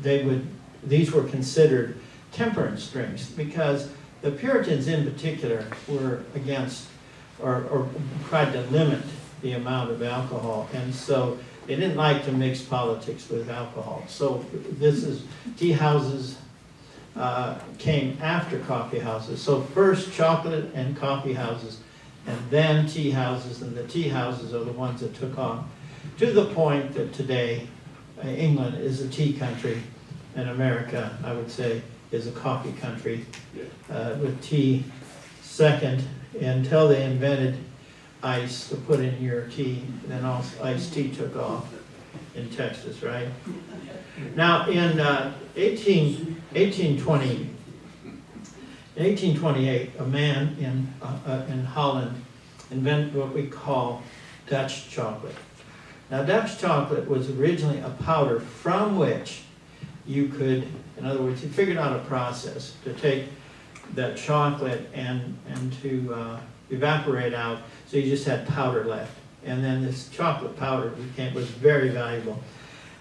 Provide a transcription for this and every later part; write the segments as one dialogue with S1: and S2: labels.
S1: these were considered temperance drinks because the Puritans in particular were against or tried to limit the amount of alcohol, and so they didn't like to mix politics with alcohol. So tea houses came after coffee houses. So first chocolate and coffee houses, and then tea houses, and the tea houses are the ones that took off, to the point that today England is a tea country, and America, I would say, is a coffee country, with tea second, until they invented ice to put in your tea. Then also iced tea took off in Texas, right? Now in 1828, a man in Holland invented what we call Dutch chocolate. Now Dutch chocolate was originally a powder from which you could, in other words, he figured out a process to take that chocolate and to evaporate out, so you just had powder left. And then this chocolate powder was very valuable.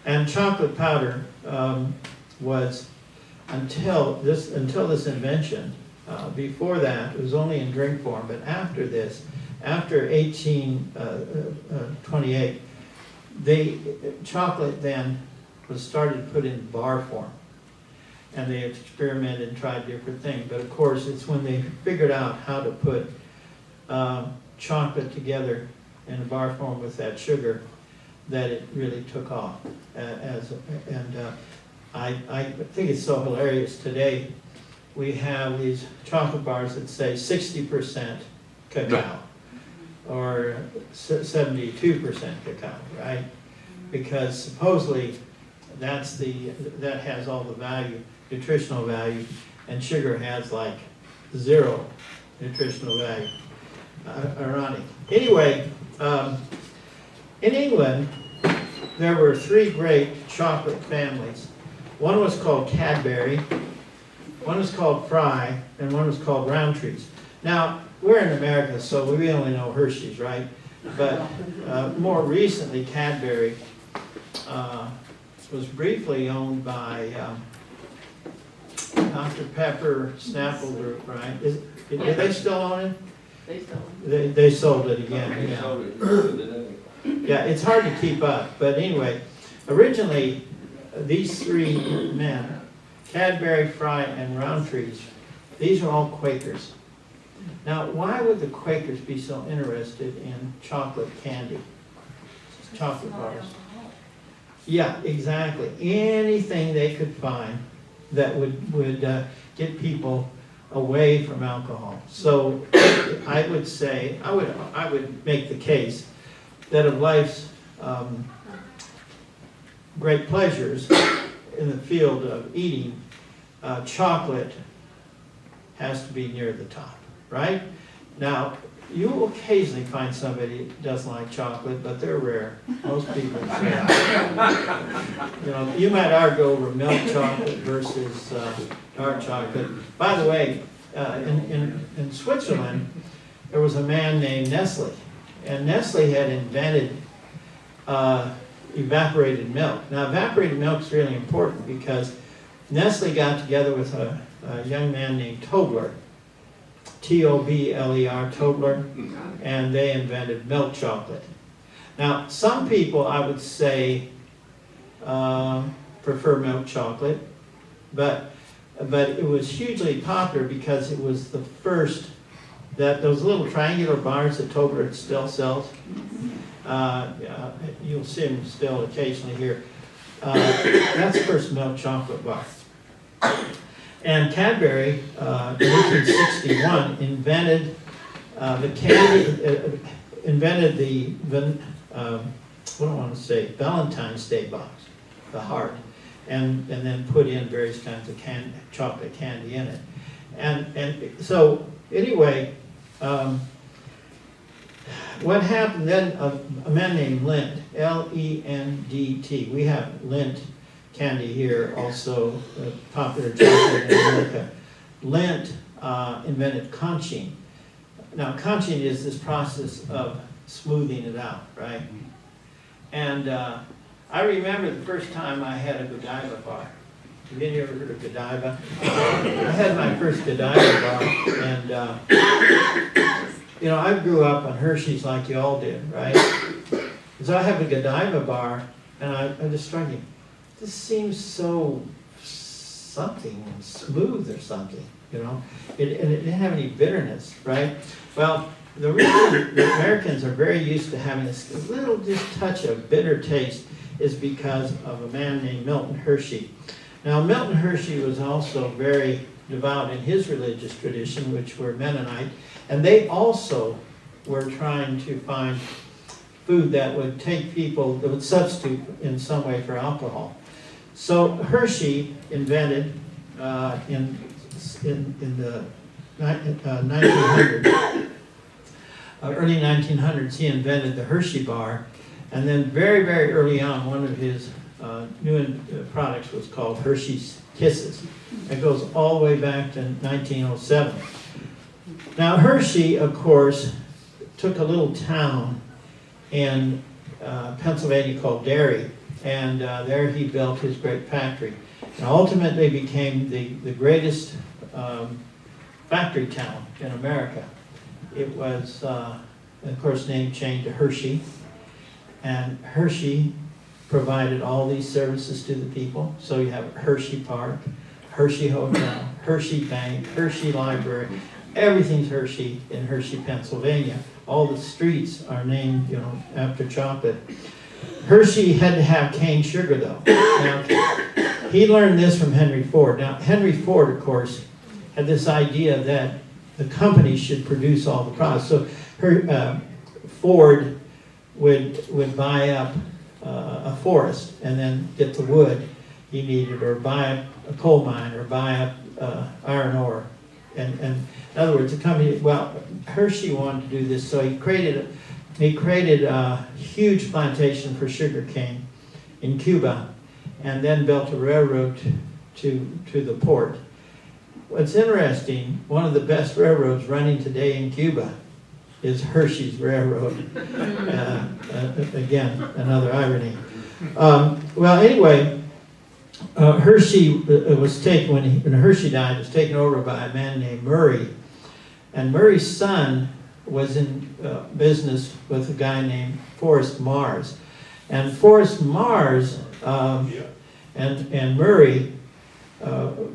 S1: And chocolate powder was, until this invention, before that, it was only in drink form, but after this, after 1828, chocolate then was started to put in bar form. And they experimented and tried different things. But of course, it's when they figured out how to put chocolate together in a bar form with that sugar that it really took off. I think it's so hilarious today. We have these chocolate bars that say 60% cacao or 72% cacao, right? Because supposedly that has all the value, nutritional value, and sugar has like 0 nutritional value. Ironic. Anyway, in England, there were 3 great chocolate families. One was called Cadbury, one was called Fry, and one was called Roundtrees. Now, we're in America, so we only know Hershey's, right? But more recently, Cadbury was briefly owned by Dr. Pepper Snapple Group, right? Do they still own it?
S2: They sold
S1: They sold it again.
S3: They
S1: Yeah.
S3: sold it.
S1: Yeah, it's hard to keep up. But anyway, originally, these 3 men, Cadbury, Fry, and Roundtrees, these are all Quakers. Now, why would the Quakers be so interested in chocolate candy? Chocolate bars. Yeah, exactly. Anything they could find that would get people away from alcohol. So I would say, I would make the case that of life's great pleasures in the field of eating, chocolate has to be near the top, right? Now, you will occasionally find somebody that doesn't like chocolate, but they're rare. Most people say. You might argue over milk chocolate versus dark chocolate. By the way, in Switzerland, there was a man named Nestle, and Nestle had invented evaporated milk. Now, evaporated milk is really important because Nestle got together with a young man named Tobler, T-O-B-L-E-R, Tobler, and they invented milk chocolate. Now, some people, I would say, prefer milk chocolate, but it was hugely popular because it was the first those little triangular bars that Tobler still sells. You'll see them still occasionally here. That's the first milk chocolate bar. And Cadbury, in 1861, invented Valentine's Day box, the heart, and then put in various kinds of chocolate candy in it. And so anyway, what happened then? A man named Lindt, L-E-N-D-T. We have Lindt candy here, also popular chocolate in America. Lindt invented conching. Now, conching is this process of smoothing it out, right? And I remember the first time I had a Godiva bar. Have you ever heard of Godiva? I had my first Godiva bar, and you know, I grew up on Hershey's like you all did, right? So I have a Godiva bar, and I'm just struggling. This seems so something smooth or something, you know. And it didn't have any bitterness, right? Well, the reason the Americans are very used to having this little just touch of bitter taste is because of a man named Milton Hershey. Now, Milton Hershey was also very devout in his religious tradition, which were Mennonite, and they also were trying to find food that would take people, that would substitute in some way for alcohol. So Hershey invented in the 1900s, early 1900s, he invented the Hershey bar, and then very, very early on, one of his new products was called Hershey's Kisses. It goes all the way back to 1907. Now Hershey, of course, took a little town in Pennsylvania called Derry, and there he built his great factory. And ultimately became the greatest factory town in America. It was, of course, name changed to Hershey, and Hershey provided all these services to the people. So you have Hershey Park, Hershey Hotel, Hershey Bank, Hershey Library. Everything's Hershey in Hershey, Pennsylvania. All the streets are named, you know, after chocolate. Hershey had to have cane sugar, though. Now, he learned this from Henry Ford. Now, Henry Ford, of course, had this idea that the company should produce all the products. So Ford would buy up a forest and then get the wood he needed, or buy up a coal mine, or buy up iron ore. And in other words, the company, well, Hershey wanted to do this, so he created a huge plantation for sugar cane in Cuba, and then built a railroad to the port. What's interesting, one of the best railroads running today in Cuba is Hershey's Railroad. Again, another irony. Well, anyway, Hershey was taken, when Hershey died, was taken over by a man named Murray. And Murray's son was in business with a guy named Forrest Mars. And Forrest Mars and Murray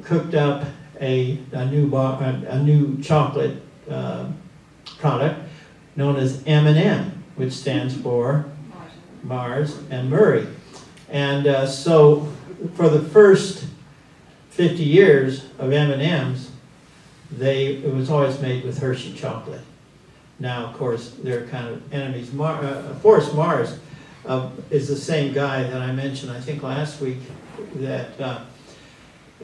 S1: cooked up a new chocolate product known as M&M, which stands for Mars and Murray. And so for the first 50 years of M&Ms, it was always made with Hershey chocolate. Now, of course, they're kind of enemies. Forrest Mars is the same guy that I mentioned, I think, last week, that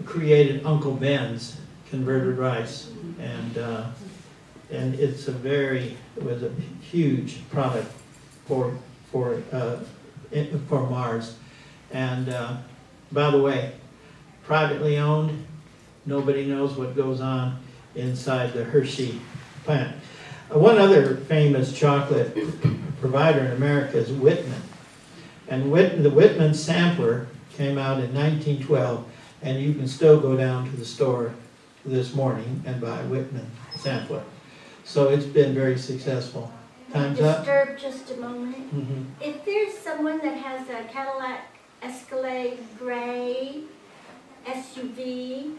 S1: created Uncle Ben's converted rice, and it was a huge product for Mars. And by the way, privately owned, nobody knows what goes on inside the Hershey plant. One other famous chocolate provider in America is Whitman. And the Whitman sampler came out in 1912, and you can still go down to the store this morning and buy a Whitman sampler. So it's been very successful. Time's up.
S2: Disturb just a moment.
S1: Mm-hmm.
S2: If there's someone that has a Cadillac Escalade gray SUV,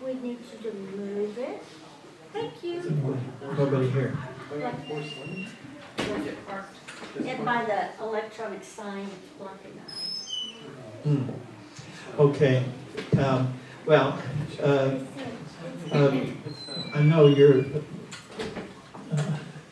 S2: we need you to move it. Thank you.
S1: Nobody here.
S2: And by the electronic sign, it's blocking us.
S1: Okay. Well, I know you're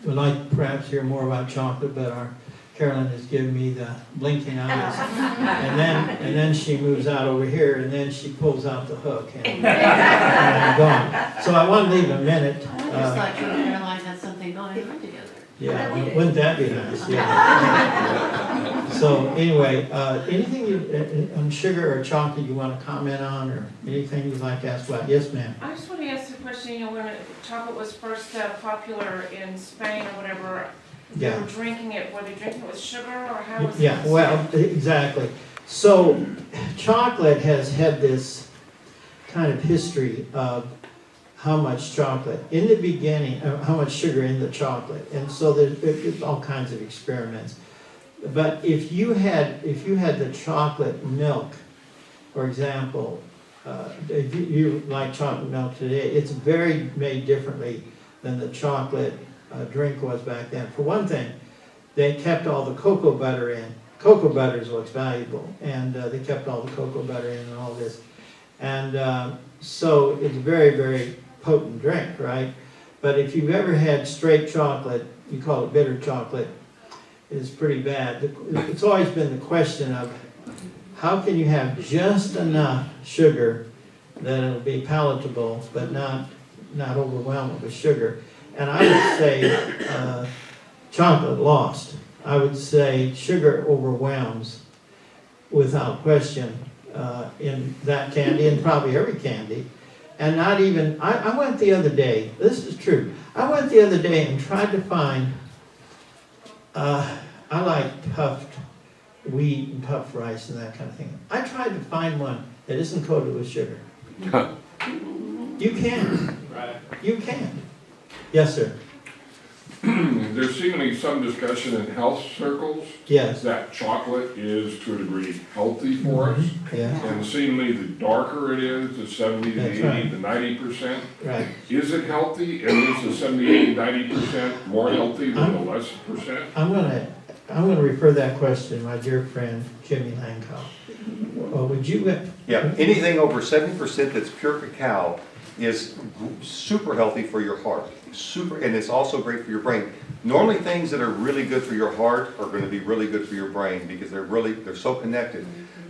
S1: would like perhaps hear more about chocolate, but our Carolyn has given me the blinking eyes, and then she moves out over here, and then she pulls out the hook, and I'm gone. So I want to leave a minute.
S3: I just thought you and Caroline had something going on together.
S1: Yeah, wouldn't that be nice? Yeah. So anyway, anything on sugar or chocolate you want to comment on, or anything you'd like to ask about? Yes, ma'am.
S4: I just want to ask the question, you know, when chocolate was first popular in Spain or whatever, they
S1: Yeah.
S4: were drinking it, were they drinking it with sugar, or how was it?
S1: Yeah, well, exactly. So chocolate has had this kind of history of how much chocolate in the beginning, how much sugar in the chocolate, and so there's all kinds of experiments. But if you had the chocolate milk, for example, if you like chocolate milk today, it's very made differently than the chocolate drink was back then. For one thing, they kept all the cocoa butter in. Cocoa butter is what's valuable, and they kept all the cocoa butter in and all this. And so it's a very, very potent drink, right? But if you've ever had straight chocolate, you call it bitter chocolate, it's pretty bad. It's always been the question of how can you have just enough sugar that it'll be palatable, but not overwhelm it with sugar. And I would say chocolate lost. I would say sugar overwhelms without question in that candy and probably every candy. And not even, I went the other day, this is true, I went the other day and tried to find, I like puffed wheat and puffed rice and that kind of thing. I tried to find one that isn't coated with sugar. You can.
S5: Right.
S1: You can. Yes, sir.
S6: There's seemingly some discussion in health circles
S1: Yes.
S6: that chocolate is to a degree healthy for us.
S1: Yeah,
S6: And seemingly the darker it is, the 70 to
S1: That's
S6: 80
S1: right.
S6: to 90%,
S1: right.
S6: is it healthy? And is the 70, 80, 90% more healthy than the less percent?
S1: I'm gonna refer that question to my dear friend Jimmy Lankow. Would you,
S7: Yeah, anything over 70% that's pure cacao is super healthy for your heart. Super, and it's also great for your brain. Normally things that are really good for your heart are going to be really good for your brain because they're so connected.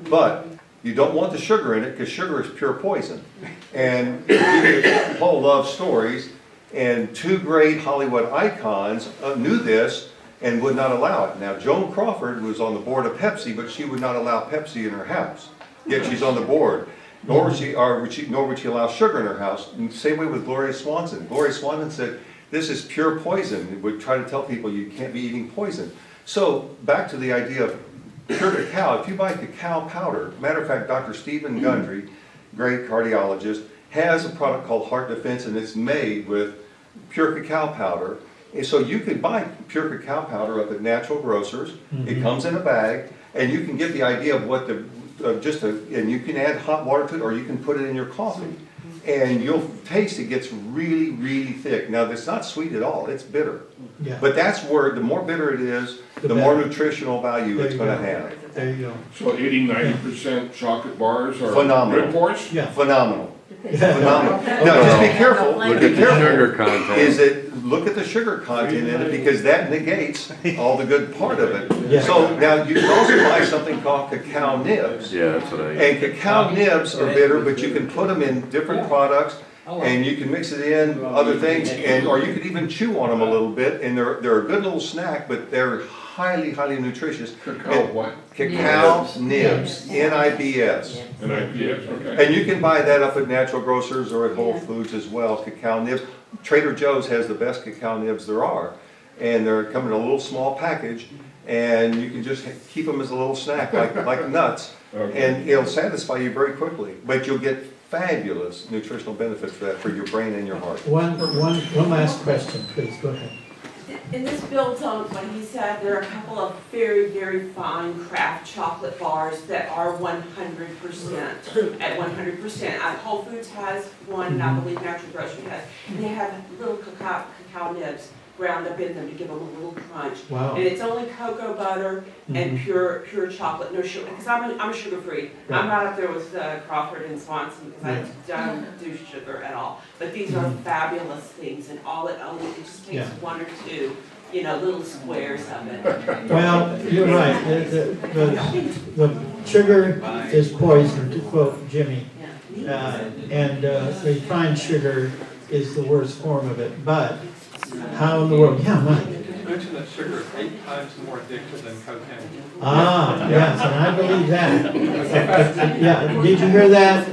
S7: But you don't want the sugar in it because sugar is pure poison. And Paul loves stories, and two great Hollywood icons knew this and would not allow it. Now, Joan Crawford was on the board of Pepsi, but she would not allow Pepsi in her house. Yet she's on the board. Nor would she allow sugar in her house. And same way with Gloria Swanson. Gloria Swanson said, this is pure poison. It would try to tell people you can't be eating poison. So back to the idea of pure cacao. If you buy cacao powder, matter of fact, Dr. Stephen Gundry, great cardiologist, has a product called Heart Defense, and it's made with pure cacao powder. And so you could buy pure cacao powder up at Natural Grocers. It comes in a bag, and you can get the idea of what the and you can add hot water to it, or you can put it in your coffee, and you'll taste it gets really, really thick. Now, it's not sweet at all; it's bitter.
S1: yeah,
S7: But that's where the more bitter it is, the more nutritional value
S1: There
S7: it's
S1: you
S7: going to
S1: go.
S7: have.
S1: there you go.
S6: So 80, 90% chocolate bars are
S7: Phenomenal.
S6: good for us?
S1: Yeah.
S7: Phenomenal. Phenomenal. Now, just be careful.
S3: Look
S7: Be
S3: at the
S7: careful.
S8: content.
S7: Is it, look at the sugar content in it, because that negates all the good part of it.
S1: Yeah.
S7: So now you can also buy something called cacao nibs.
S8: Yeah, that's what I.
S7: And cacao nibs are bitter, but you can put them in different products, and you can mix it in other things, or you could even chew on them a little bit, and they're a good little snack, but they're highly, highly nutritious.
S6: Cacao what?
S7: Cacao nibs, N-I-B-S.
S6: And IPS, okay.
S7: And you can buy that up at Natural Grocers or at Whole Foods as well, cacao nibs. Trader Joe's has the best cacao nibs there are, and they're coming in a little small package, and you can just keep them as a little snack, like nuts,
S6: Okay.
S7: and it'll satisfy you very quickly. But you'll get fabulous nutritional benefits for that, for your brain and your heart.
S1: One last question, please, go ahead.
S9: And this builds on what he said. There are a couple of very, very fine craft chocolate bars that are 100%. At 100%. Whole Foods has one, and I believe Natural Grocery has. And they have little cacao nibs ground up in them to give them a little crunch.
S1: Wow.
S9: And it's only cocoa butter and pure chocolate, no sugar. Because I'm a sugar free.
S1: Right.
S9: I'm not up there with Crawford and Swanson because
S1: Right.
S9: I don't do sugar at all. But these are fabulous things, and it just takes
S1: Yeah.
S9: one or two, little squares of it.
S1: Well, you're right, the sugar is poison, to quote Jimmy, and refined sugar is the worst form of it, but how in the world, yeah, Mike?
S5: You mentioned that sugar is 8 times more addictive than cocaine.
S1: Ah, yes, and I believe that. Yeah, did you hear that?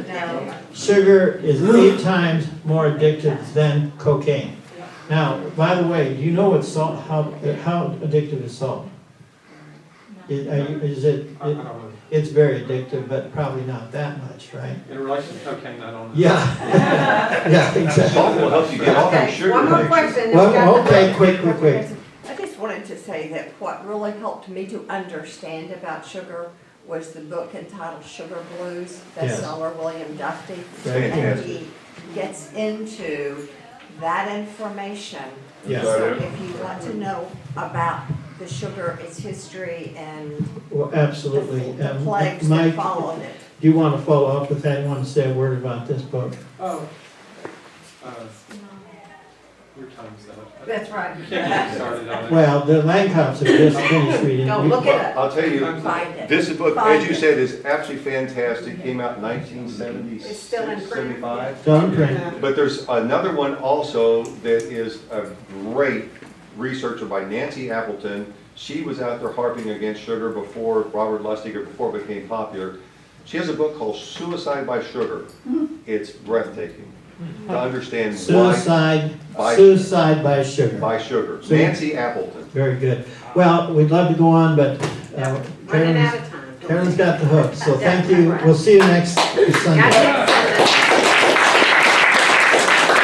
S1: Sugar is 8 times more addictive than cocaine. Now, by the way, do you know what salt, how addictive is salt? Is it,
S5: I don't know.
S1: It's very addictive, but probably not that much, right?
S5: In relation to cocaine, I don't know.
S1: Yeah, yeah, exactly.
S7: Salt will help you get off on
S8: Okay,
S7: sugar.
S8: one more
S7: addiction.
S8: question.
S1: Well, okay, quick.
S8: I just wanted to say that what really helped me to understand about sugar was the book entitled Sugar Blues,
S1: Yes.
S8: bestseller William Duffy.
S1: Very
S8: And
S7: fantastic.
S8: he gets into that information.
S1: Yeah.
S8: So if you want to know about the sugar, its history, and
S1: Well, absolutely.
S8: the plagues
S1: Mike,
S8: that followed it.
S1: do you want to follow up with that? You want to say a word about this book?
S5: Oh. Your time's up.
S8: That's right.
S5: You can't get started on it.
S1: Well, the Langhoffs have just finished reading.
S8: Don't look it up.
S7: I'll tell you,
S8: Find it.
S7: this book,
S8: Find
S7: as you
S8: it.
S7: said, is absolutely fantastic. Came out in 1976,
S8: It's still in print.
S7: 75.
S1: Don't print.
S7: But there's another one also that is a great researcher by Nancy Appleton. She was out there harping against sugar before Robert Lustig, or before it became popular. She has a book called Suicide by Sugar. It's breathtaking to understand why
S1: Suicide by sugar.
S7: by sugar.
S1: So-
S7: Nancy Appleton.
S1: Very good. Well, we'd love to go on, but
S8: Running out
S1: Carolyn's
S8: of time.
S1: got the hook. So thank you. We'll see you next Sunday.
S8: Gotcha.